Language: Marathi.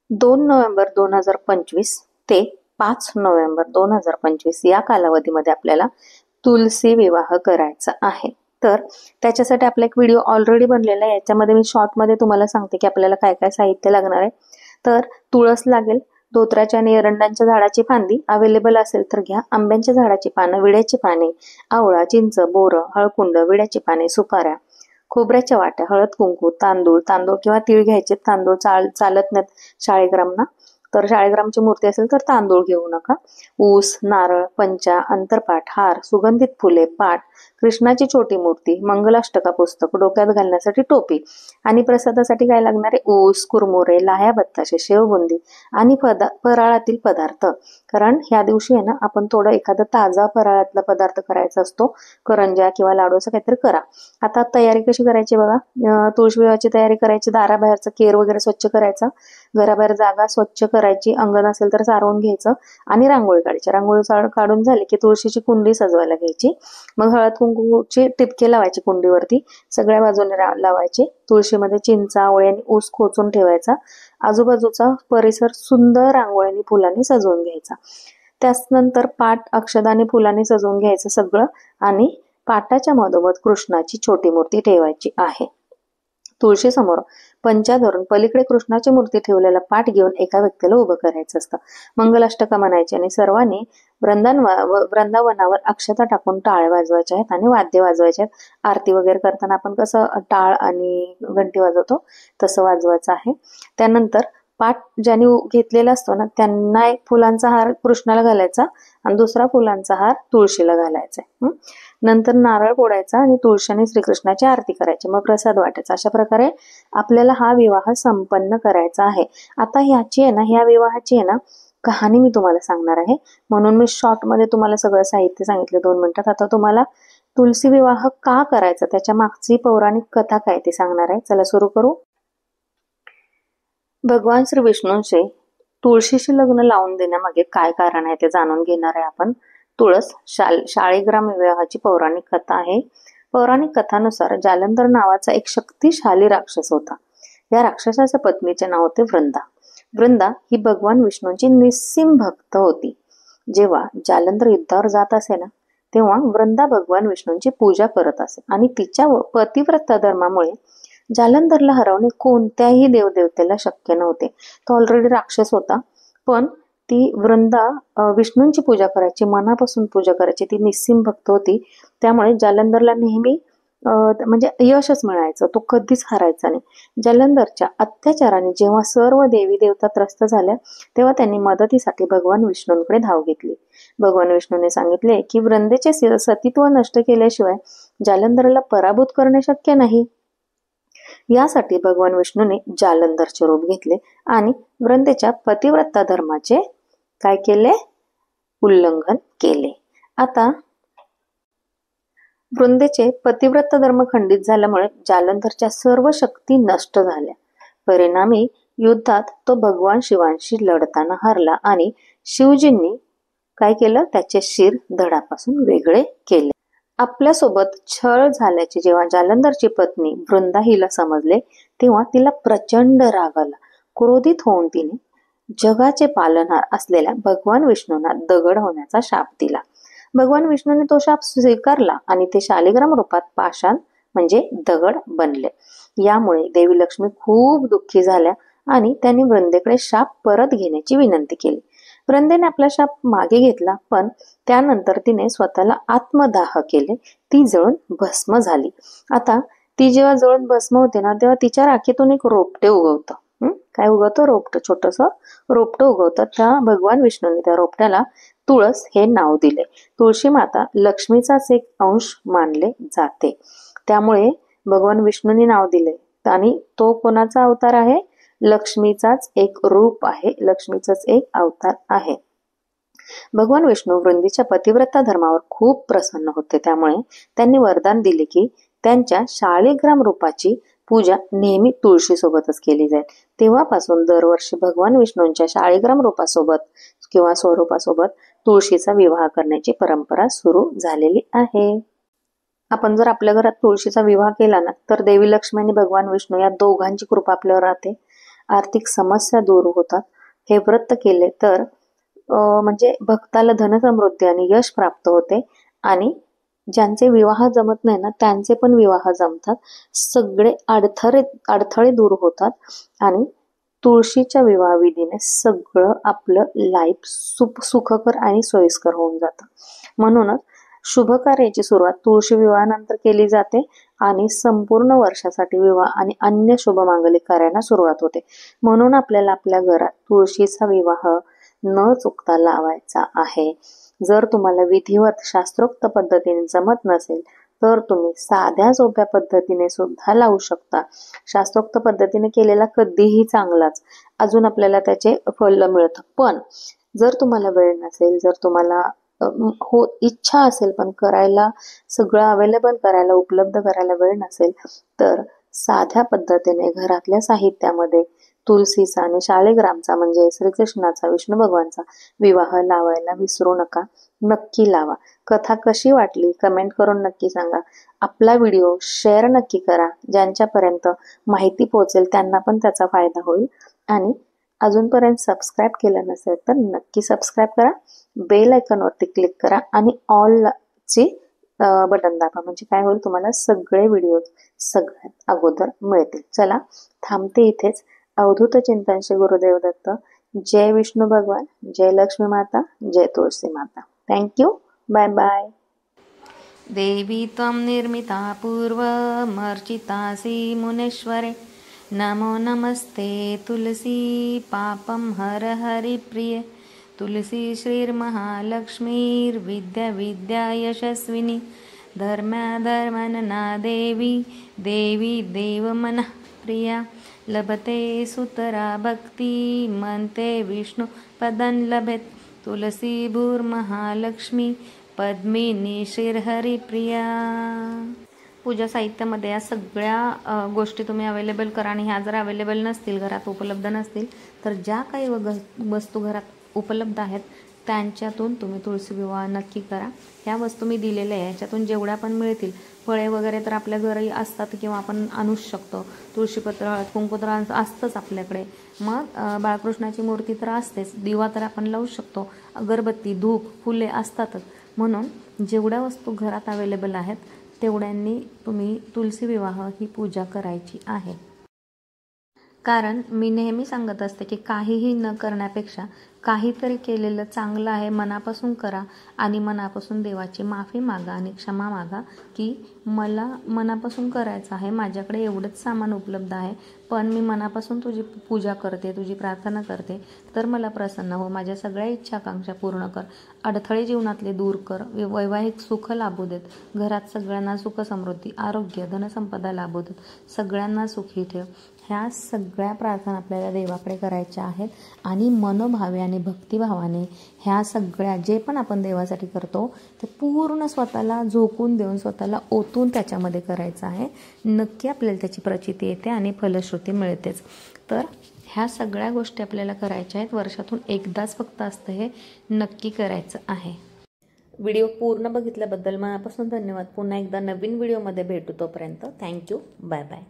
2 नोव्हेंबर 2025 ते 5 नोव्हेंबर 2025 या कालावधीमध्ये आपल्याला तुलसी विवाह करायचा आहे. तर त्याच्यासाठी आपला एक व्हिडिओ ऑलरेडी बनलेला आहे. याच्यामध्ये मी शॉर्टमध्ये तुम्हाला सांगते की आपल्याला काय काय साहित्य लागणार आहे. तर तुळस लागेल, धोत्राच्या आणि एरंडांच्या झाडाची फांदी अवेलेबल असेल तर घ्या, आंब्याच्या झाडाची पानं, विड्याची पाने, आवळा, चिंच, बोरं, हळकुंड, विड्याची पाने, सुपाऱ्या, खोबऱ्याच्या वाट्या, हळद कुंकू, तांदूळ किंवा तीळ घ्यायचे. तांदूळ चालत नाहीत शाळीग्रामना, तर शाळीग्रामची मूर्ती असेल तर तांदूळ घेऊ नका. ऊस, नारळ, पंचा, अंतरपाठ, हार, सुगंधित फुले, पाट, कृष्णाची छोटी मूर्ती, मंगलाष्टका पुस्तक, डोक्यात घालण्यासाठी टोपी आणि प्रसादासाठी काय लागणारे ऊस, कुरमुरे, लाह्या, बत्ताशे, शेवबुंदी आणि फराळातील पदार्थ. कारण ह्या दिवशी आहे ना, आपण थोडं एखादा ताजा फराळातला पदार्थ करायचा असतो, करंजा किंवा लाडू असं काहीतरी करा. आता तयारी कशी करायची बघा. तुळशी विवाहाची तयारी करायची. दाराबाहेरचा केर वगैरे स्वच्छ करायचा, घराबाहेर जागा स्वच्छ करायची, अंगण असेल तर सारवून घ्यायचं आणि रांगोळी काढायची. रांगोळी काढून झाली की तुळशीची कुंडी सजवायला घ्यायची. मग हळद कुंकूची टिपके लावायची कुंडीवरती, सगळ्या बाजूने लावायचे. तुळशीमध्ये चिंचा, आवळे आणि ऊस खोचून ठेवायचा. आजूबाजूचा परिसर सुंदर रांगोळ्यांनी फुलांनी सजवून घ्यायचा. त्यानंतर पाट अक्षदा आणि फुलांनी सजवून घ्यायचं सगळं आणि पाटाच्या मधोमध कृष्णाची छोटी मूर्ती ठेवायची आहे. तुळशी समोर पंचा धरून पलीकडे कृष्णाची मूर्ती ठेवलेला पाठ घेऊन एका व्यक्तीला उभं करायचं असतं. मंगलाष्टका म्हणायची आणि सर्वांनी वृंदावनावर अक्षता टाकून टाळ वाजवायचे आहेत आणि वाद्य वाजवायचे आहेत. आरती वगैरे करताना आपण कसं टाळ आणि घंटी वाजवतो तसं वाजवायचं आहे. त्यानंतर पाठ ज्यांनी घेतलेला असतो ना, त्यांना एक फुलांचा हार कृष्णाला घालायचा आणि दुसरा फुलांचा हार तुळशीला घालायचा. नंतर नारळ फोडायचा आणि तुळशी आणि श्रीकृष्णाची आरती करायची, मग प्रसाद वाटायचा. अशा प्रकारे आपल्याला हा विवाह संपन्न करायचा आहे. आता ह्या विवाहाची आहे ना कहाणी मी तुम्हाला सांगणार आहे, म्हणून मी शॉर्ट मध्ये तुम्हाला सगळं साहित्य सांगितलं 2 मिनिटात. आता तुम्हाला तुलसी विवाह का करायचा त्याच्या मागची पौराणिक कथा काय ते सांगणार आहे. चला सुरू करू. भगवान श्री विष्णूंचे तुळशीशी लग्न लावून देण्यामागे काय कारण आहे ते जाणून घेणार आहे आपण. तुळस शाळीग्राम विवाहाची पौराणिक कथा आहे. पौराणिक कथानुसार जालंधर नावाचा एक शक्तिशाली राक्षस होता. या राक्षसाच्या पत्नीचे नाव होते वृंदा. वृंदा ही भगवान विष्णूंची निस्सीम भक्त होती. जेव्हा जालंधर युद्धावर जात असे ना, तेव्हा वृंदा भगवान विष्णूंची पूजा करत असे आणि तिच्या पतिव्रता धर्मामुळे जालंधरला हरवणे कोणत्याही देवदेवतेला शक्य नव्हते. तो ऑलरेडी राक्षस होता, पण ती वृंदा विष्णूंची पूजा करायची, मनापासून पूजा करायची. ती निस्सीम भक्त होती, त्यामुळे जालंधरला नेहमी म्हणजे यशच मिळायचं, तो कधीच हारायचा नाही. जालंधरच्या अत्याचाराने जेव्हा सर्व देवी देवता त्रस्त झाल्या, तेव्हा त्यांनी मदतीसाठी भगवान विष्णूंकडे धाव घेतली. भगवान विष्णूने सांगितले की वृंदेचे सतीत्व नष्ट केल्याशिवाय जालंधरला पराभूत करणे शक्य नाही. यासाठी भगवान विष्णूने जालंधरचे रूप घेतले आणि वृंदेच्या पतिव्रता धर्माचे काय केले, उल्लंघन केले. आता वृंदेचे पतिव्रता धर्म खंडित झाल्यामुळे जालंधरच्या सर्व शक्ती नष्ट झाल्या. परिणामी युद्धात तो भगवान शिवांशी लढताना हरला आणि शिवजींनी काय केलं, त्याचे शिर धडापासून वेगळे केले. आपल्यासोबत छळ झाल्याचे जेव्हा जालंधरची पत्नी वृंदा हिला समजले, तेव्हा तिला प्रचंड राग आला. क्रोधित होऊन तिने जगाचे पालनहार असलेल्या भगवान विष्णूंना दगड होण्याचा शाप दिला. भगवान विष्णूने तो शाप स्वीकारला आणि ते शालिग्राम रूपात पाषाण म्हणजे दगड बनले. यामुळे देवी लक्ष्मी खूप दुःखी झाल्या आणि त्यांनी वृंदेकडे शाप परत घेण्याची विनंती केली. वृंदेने आपला शाप मागे घेतला, पण त्यानंतर तिने स्वतःला आत्मदाह केले. ती जळून भस्म झाली. आता ती जेव्हा जळून भस्म होते ना, तेव्हा तिच्या राखीतून एक रोपटे उगवतं. काय उगवतं, रोपटं, छोटस रोपटं उगवतं. त्या भगवान विष्णूने त्या रोपट्याला तुळस हे नाव दिले. तुळशी माता लक्ष्मीचाच एक अंश मानले जाते, त्यामुळे भगवान विष्णूंनी नाव दिले. आणि तो कोणाचा अवतार आहे, लक्ष्मीचाच एक रूप आहे, लक्ष्मीचाच एक अवतार आहे. भगवान विष्णू वृंदीच्या पतिव्रता धर्मावर खूप प्रसन्न होते, त्यामुळे त्यांनी वरदान दिले की त्यांच्या शालिग्राम रूपाची पूजा नेहमी तुळशी सोबतच केली जाईल. तेव्हापासून दरवर्षी भगवान विष्णूंच्या शालिग्राम रूपासोबत किंवा स्वरूपासोबत तुळशीचा विवाह करण्याची परंपरा सुरू झालेली आहे. आपण जर आपल्या घरात तुळशीचा विवाह केला ना, तर देवी लक्ष्मी आणि भगवान विष्णू या दोघांची कृपा आपल्यावर राहते आर्थिक समस्या दूर होतात. हे व्रत केले तर म्हणजे भक्ताला धनसमृद्धी आणि यश प्राप्त होते आणि ज्यांचे विवाह जमत नाही ना त्यांचे पण विवाह जमतात. सगळे अडथळे दूर होतात आणि तुळशीच्या विवाह विधीने सगळं आपलं लाईफ सुखकर आणि सोयीस्कर होऊन जातं. म्हणूनच शुभ कार्याची सुरुवात तुळशी विवाहानंतर केली जाते आणि संपूर्ण वर्षासाठी विवाह आणि अन्य शुभ मांगलिक कार्यांना सुरुवात होते. म्हणून आपल्याला आपल्या घरात तुळशीचा विवाह न चुकता लावायचा आहे. जर तुम्हाला विधिवत शास्त्रोक्त पद्धतीने जमत नसेल तर तुम्ही साध्या सोप्या पद्धतीने सुद्धा लावू शकता. शास्त्रोक्त पद्धतीने केलेला कधीही चांगलाच, अजून आपल्याला त्याचे फळ मिळतं. पण जर तुम्हाला वेळ नसेल, जर तुम्हाला इच्छा असेल पण करायला सगळं अवेलेबल करायला उपलब्ध करायला वेळ नसेल तर साध्या पद्धतीने घरातल्या साहित्यामध्ये तुलसीचा आणि शाळिग्रामचा म्हणजे श्रीकृष्णाचा विष्णू भगवानचा विवाह लावायला विसरू नका. नक्की लावा. कथा कशी वाटली कमेंट करून नक्की सांगा. आपला व्हिडिओ शेअर नक्की करा. ज्यांच्यापर्यंत माहिती पोहोचेल त्यांना पण त्याचा फायदा होईल. आणि अजूनपर्यंत सबस्क्राईब केलं नसेल तर नक्की सबस्क्राईब करा. बेल आयकॉनवरती क्लिक करा आणि ऑलची बटन दाबा. म्हणजे काय होईल, तुम्हाला सगळे व्हिडिओ सगळ्यात अगोदर मिळतील. चला थांबते इथेच. अवधूत चिंतन श्री गुरुदेव दत्त. जय विष्णू भगवान, जय लक्ष्मी माता, जय तुळसी माता. थँक्यू. Bye bye. देवी त्वं निर्मिता पूर्वमर्चितासि मुनीश्वरे. नमो नमस्ते तुलसी पापं हर हरिप्रिये. तुलसी श्रीर्महालक्ष्मीर्विद्या विद्या यशस्विनी. धर्म्या देवी देवी देवमनः प्रिया. लभते सुतरा भक्ती मनते विष्णु पदं लभेत. तुलसी भूर्महालक्ष्मी पद्मिनी श्रीहरिप्रिया. पूजा साहित्यामध्ये या सगळ्या गोष्टी तुम्ही अवेलेबल करा. आणि ह्या जर अवेलेबल नसतील, घरात उपलब्ध नसतील, तर ज्या काही वस्तू घरात उपलब्ध आहेत त्यांच्यातून तुम्ही तुळशी विवाह नक्की करा. ह्या वस्तू मी दिलेल्या आहे, ह्याच्यातून जेवढ्या पण मिळतील, फळे वगैरे तर आपल्या घरी असतात किंवा आपण आणूच शकतो. तुळशीपत्र, हळद कुंकू तर असतंच आपल्याकडे. मग बाळकृष्णाची मूर्ती तर असतेच, दिवा तर आपण लावू शकतो, अगरबत्ती, धूप, फुले असतातच. म्हणून जेवढ्या वस्तू घरात अवेलेबल आहेत तेवढ्यांनी तुम्ही तुलसी विवाह ही पूजा करायची आहे. कारण मी नेहमी सांगत असते की काहीही न करण्यापेक्षा काहीतरी केलेलं चांगलं आहे. मनापासून करा आणि मनापासून देवाची माफी मागा आणि क्षमा मागा की मला मनापासून करायचं आहे, माझ्याकडे एवढंच सामान उपलब्ध आहे, पण मी मनापासून तुझी पूजा करते, तुझी प्रार्थना करते, तर मला प्रसन्न हो, माझ्या सगळ्या इच्छा आकांक्षा पूर्ण कर, अडथळे जीवनातले दूर कर, वैवाहिक सुख लाभू देत, घरात सगळ्यांना सुख समृद्धी, आरोग्य, धनसंपदा लाभू देत, सगळ्यांना सुखी ठेव. ह्या सगळ्या प्रार्थना आपल्याला देवाकडे करायच्या आहेत. आणि मनोभावे आणि भक्तिभावाने ह्या सगळ्या जे पण आपण देवासाठी करतो ते पूर्ण स्वतःला झोकून देऊन, स्वतःला ओतून त्याच्यामध्ये करायचं आहे. नक्की आपल्याला त्याची प्रचिती येते आणि फलश्रुती मिळतेच. तर ह्या सगळ्या गोष्टी आपल्याला करायच्या आहेत. वर्षातून एकदाच फक्त असतं, हे नक्की करायचं आहे. व्हिडिओ पूर्ण बघितल्याबद्दल मनापासून धन्यवाद. पुन्हा एकदा नवीन व्हिडिओमध्ये भेटू. तोपर्यंत थँक्यू. Bye bye.